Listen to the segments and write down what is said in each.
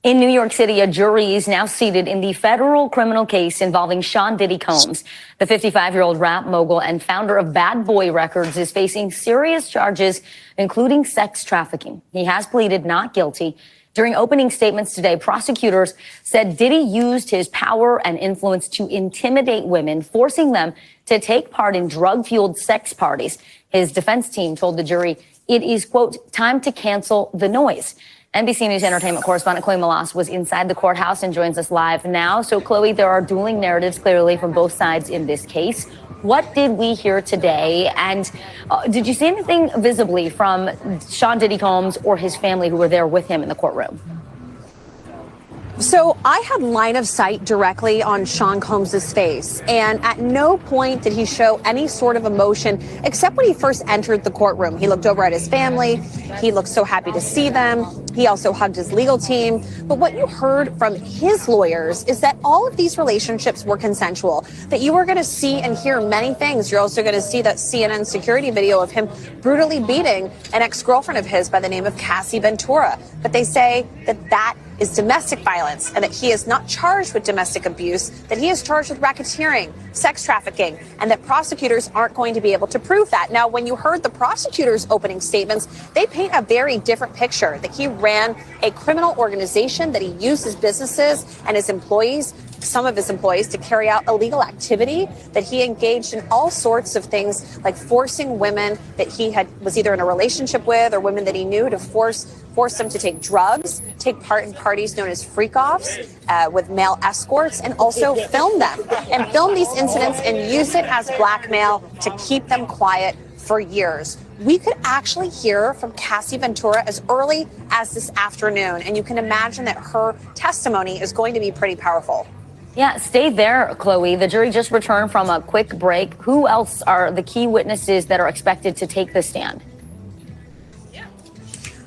In New York City, a jury is now seated in the federal criminal case involving Sean Diddy Combs. The 55-year-old rap mogul and founder of Bad Boy Records is facing serious charges, including sex trafficking. He has pleaded not guilty. During opening statements today, prosecutors said Diddy used his power and influence to intimidate women, forcing them to take part in drug-fueled sex parties. His defense team told the jury it is, quote, time to cancel the noise. NBC News entertainment correspondent Chloe Malas was inside the courthouse and joins us live now. So, Chloe, there are dueling narratives clearly from both sides in this case. What did we hear today? And did you see anything visibly from Sean Diddy Combs or his family who were there with him in the courtroom? So I had line of sight directly on Sean Combs' face, and at no point did he show any sort of emotion except when he first entered the courtroom. He looked over at his family. He looked so happy to see them. He also hugged his legal team. But what you heard from his lawyers is that all of these relationships were consensual, that you were going to see and hear many things. You're also going to see that CNN security video of him brutally beating an ex-girlfriend of his by the name of Cassie Ventura. But they say that that is domestic violence and that he is not charged with domestic abuse, that he is charged with racketeering, sex trafficking, and that prosecutors aren't going to be able to prove that. Now, when you heard the prosecutors' opening statements, they paint a very different picture, that he ran a criminal organization, that he used his businesses and his employees, some of his employees, to carry out illegal activity, that he engaged in all sorts of things like forcing women that he was either in a relationship with or women that he knew to force them to take drugs, take part in parties known as freak-offs with male escorts, and also film them and film these incidents and use it as blackmail to keep them quiet for years. We could actually hear from Cassie Ventura as early as this afternoon, and you can imagine that her testimony is going to be pretty powerful. Yeah, stay there, Chloe. The jury just returned from a quick break. Who else are the key witnesses that are expected to take the stand?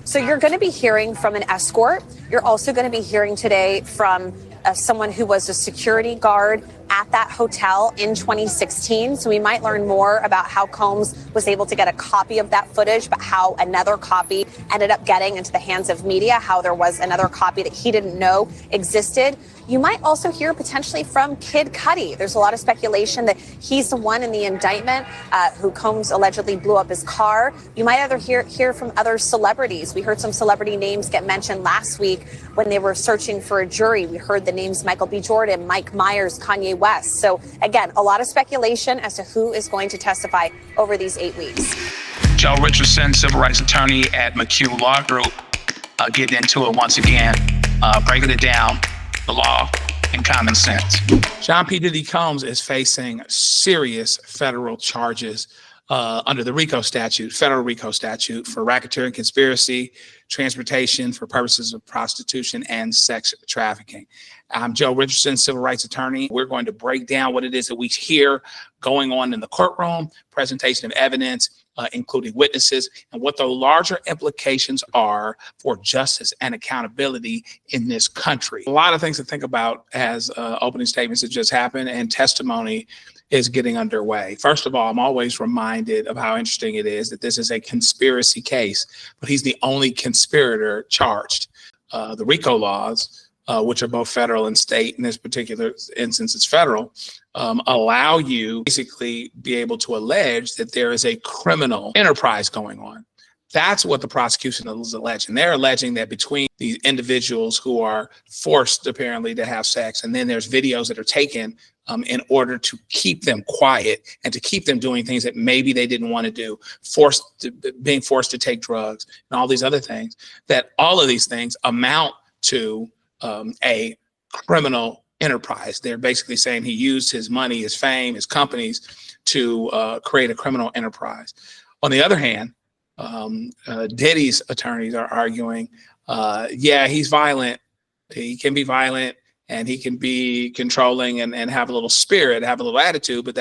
So you're going to be hearing from an escort. You're also going to be hearing today from someone who was a security guard at that hotel in 2016. So we might learn more about how Combs was able to get a copy of that footage, but how another copy ended up getting into the hands of media, how there was another copy that he didn't know existed. You might also hear potentially from Kid Cudi. There's a lot of speculation that he's the one in the indictment who Combs allegedly blew up his car. You might either hear from other celebrities. We heard some celebrity names get mentioned last week when they were searching for a jury. We heard the names Michael B. Jordan, Mike Myers, Kanye West. So again, a lot of speculation as to who is going to testify over these 8 weeks. Joe Richardson, civil rights attorney at McHugh Law Group, getting into it once again, breaking it down, the law and common sense. Sean P. Diddy Combs is facing serious federal charges under the RICO statute, federal RICO statute, for racketeering, conspiracy, transportation for purposes of prostitution, and sex trafficking. I'm Joe Richardson, civil rights attorney. We're going to break down what it is that we hear going on in the courtroom, presentation of evidence, including witnesses, and what the larger implications are for justice and accountability in this country. A lot of things to think about as opening statements that just happened and testimony is getting underway. First of all, I'm always reminded of how interesting it is that this is a conspiracy case, but he's the only conspirator charged. The RICO laws, which are both federal and state, in this particular instance it's federal, allow you basically be able to allege that there is a criminal enterprise going on. That's what the prosecution is alleging. They're alleging that between these individuals who are forced apparently to have sex, and then there's videos that are taken in order to keep them quiet and to keep them doing things that maybe they didn't want to do, being forced to take drugs and all these other things, that all of these things amount to a criminal enterprise. They're basically saying he used his money, his fame, his companies to create a criminal enterprise. On the other hand, Diddy's attorneys are arguing, yeah, he's violent. He can be violent and he can be controlling and have a little spirit, have a little attitude, but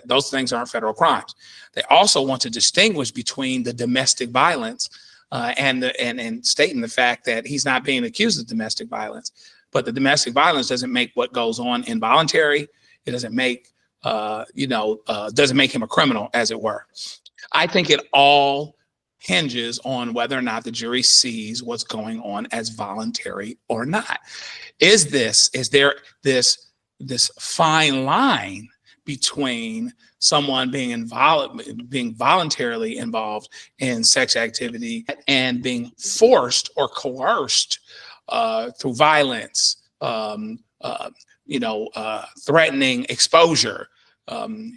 those things aren't federal crimes. They also want to distinguish between the domestic violence and stating the fact that he's not being accused of domestic violence, but the domestic violence doesn't make what goes on involuntary. It doesn't make, doesn't make him a criminal, as it were. I think it all hinges on whether or not the jury sees what's going on as voluntary or not. Is there this fine line between someone being voluntarily involved in sex activity and being forced or coerced through violence, threatening exposure?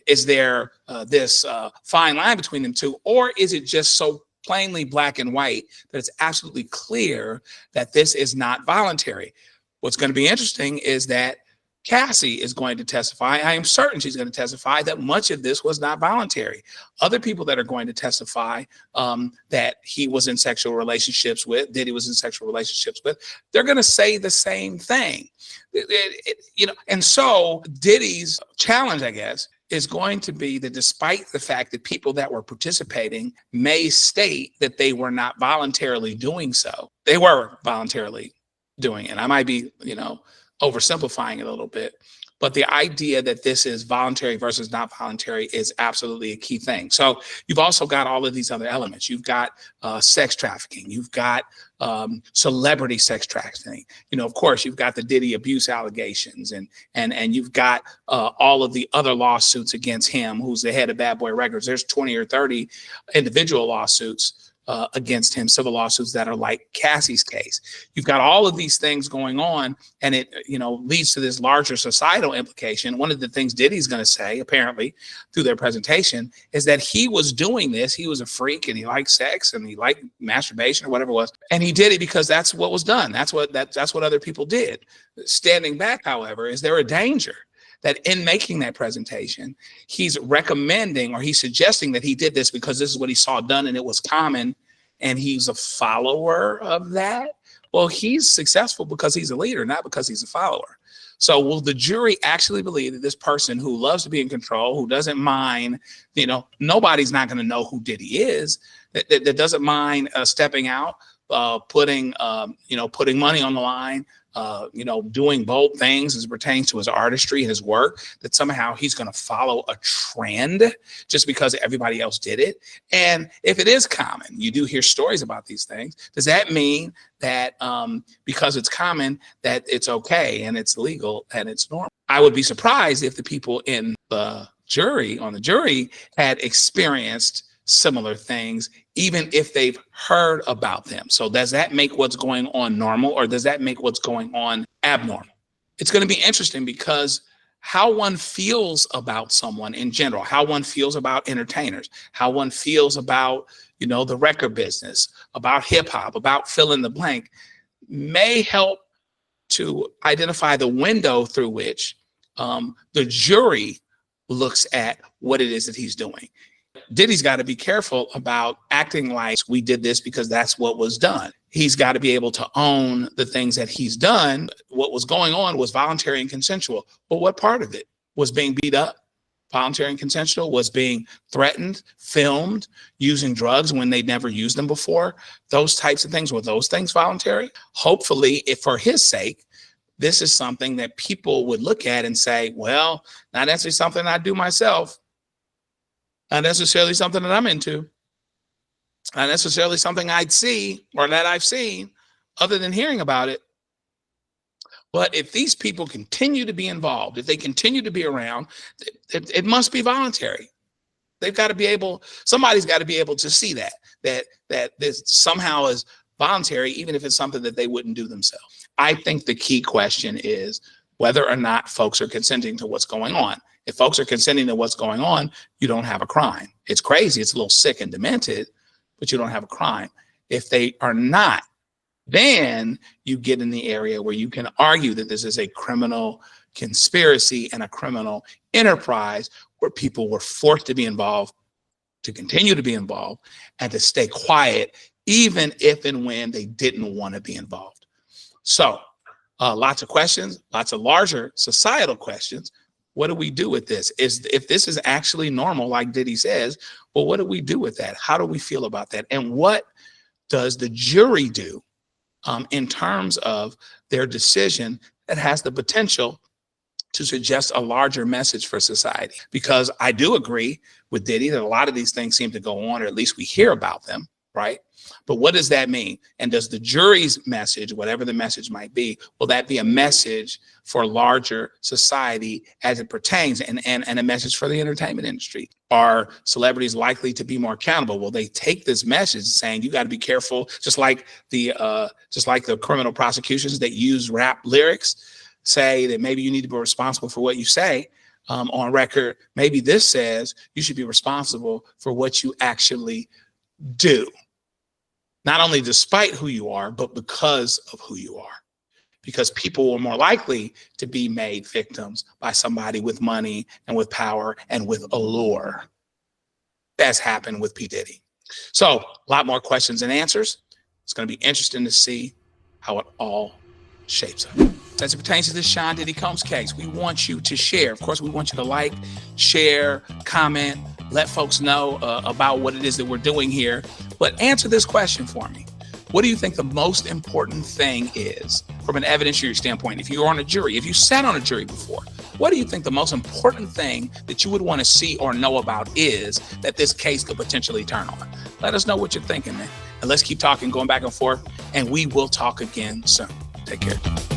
Is there this fine line between them two, or is it just so plainly black and white that it's absolutely clear that this is not voluntary? What's going to be interesting is that Cassie is going to testify. I am certain she's going to testify that much of this was not voluntary. Other people that are going to testify that he was in sexual relationships with, Diddy was in sexual relationships with, they're going to say the same thing. And so Diddy's challenge, I guess, is going to be that despite the fact that people that were participating may state that they were not voluntarily doing so, they were voluntarily doing it. I might be, oversimplifying it a little bit, but the idea that this is voluntary versus not voluntary is absolutely a key thing. So you've also got all of these other elements. You've got sex trafficking. You've got celebrity sex trafficking. Of course, you've got the Diddy abuse allegations, and you've got all of the other lawsuits against him, who's the head of Bad Boy Records. There's 20 or 30 individual lawsuits against him, civil lawsuits that are like Cassie's case. You've got all of these things going on, and it leads to this larger societal implication. One of the things Diddy's going to say, apparently, through their presentation, is that he was doing this. He was a freak, and he liked sex, and he liked masturbation, or whatever it was, and he did it because that's what was done. That's what other people did. Standing back, however, is there a danger that in making that presentation, he's recommending or he's suggesting that he did this because this is what he saw done and it was common, and he's a follower of that? Well, he's successful because he's a leader, not because he's a follower. So will the jury actually believe that this person who loves to be in control, who doesn't mind, nobody's not going to know who Diddy is, that doesn't mind stepping out, putting money on the line, doing bold things as it pertains to his artistry and his work, that somehow he's going to follow a trend just because everybody else did it? And if it is common, you do hear stories about these things, does that mean that because it's common that it's okay and it's legal and it's normal? I would be surprised if the people on the jury had experienced similar things, even if they've heard about them. So does that make what's going on normal, or does that make what's going on abnormal? It's going to be interesting because how one feels about someone in general, how one feels about entertainers, how one feels about, the record business, about hip hop, about fill in the blank, may help to identify the window through which the jury looks at what it is that he's doing. Diddy's got to be careful about acting like we did this because that's what was done. He's got to be able to own the things that he's done. What was going on was voluntary and consensual. But what part of it was being beat up? Voluntary and consensual. Was being threatened, filmed, using drugs when they'd never used them before? Those types of things. Were those things voluntary? Hopefully, if for his sake, this is something that people would look at and say, well, not necessarily something I do myself. Not necessarily something that I'm into. Not necessarily something I'd see or that I've seen other than hearing about it. But if these people continue to be involved, if they continue to be around, it must be voluntary. Somebody's got to be able to see that this somehow is voluntary, even if it's something that they wouldn't do themselves. I think the key question is whether or not folks are consenting to what's going on. If folks are consenting to what's going on, you don't have a crime. It's crazy. It's a little sick and demented, but you don't have a crime. If they are not, then you get in the area where you can argue that this is a criminal conspiracy and a criminal enterprise where people were forced to be involved, to continue to be involved, and to stay quiet, even if and when they didn't want to be involved. So lots of questions, lots of larger societal questions. What do we do with this? If this is actually normal, like Diddy says, well, what do we do with that? How do we feel about that? And what does the jury do in terms of their decision that has the potential to suggest a larger message for society? Because I do agree with Diddy that a lot of these things seem to go on, or at least we hear about them, right? But what does that mean? And does the jury's message, whatever the message might be, will that be a message for larger society as it pertains, and a message for the entertainment industry? Are celebrities likely to be more accountable? Will they take this message saying you got to be careful, just like the criminal prosecutions that use rap lyrics say that maybe you need to be responsible for what you say on record? Maybe this says you should be responsible for what you actually do. Not only despite who you are, but because of who you are. Because people are more likely to be made victims by somebody with money and with power and with allure. That's happened with P. Diddy. So a lot more questions and answers. It's going to be interesting to see how it all shapes up. As it pertains to this Sean Diddy Combs case, we want you to share. Of course, we want you to like, share, comment, let folks know about what it is that we're doing here. But answer this question for me. What do you think the most important thing is from an evidentiary standpoint? If you're on a jury, if you sat on a jury before, what do you think the most important thing that you would want to see or know about is that this case could potentially turn on? Let us know what you're thinking, man. And let's keep talking, going back and forth, and we will talk again soon. Take care.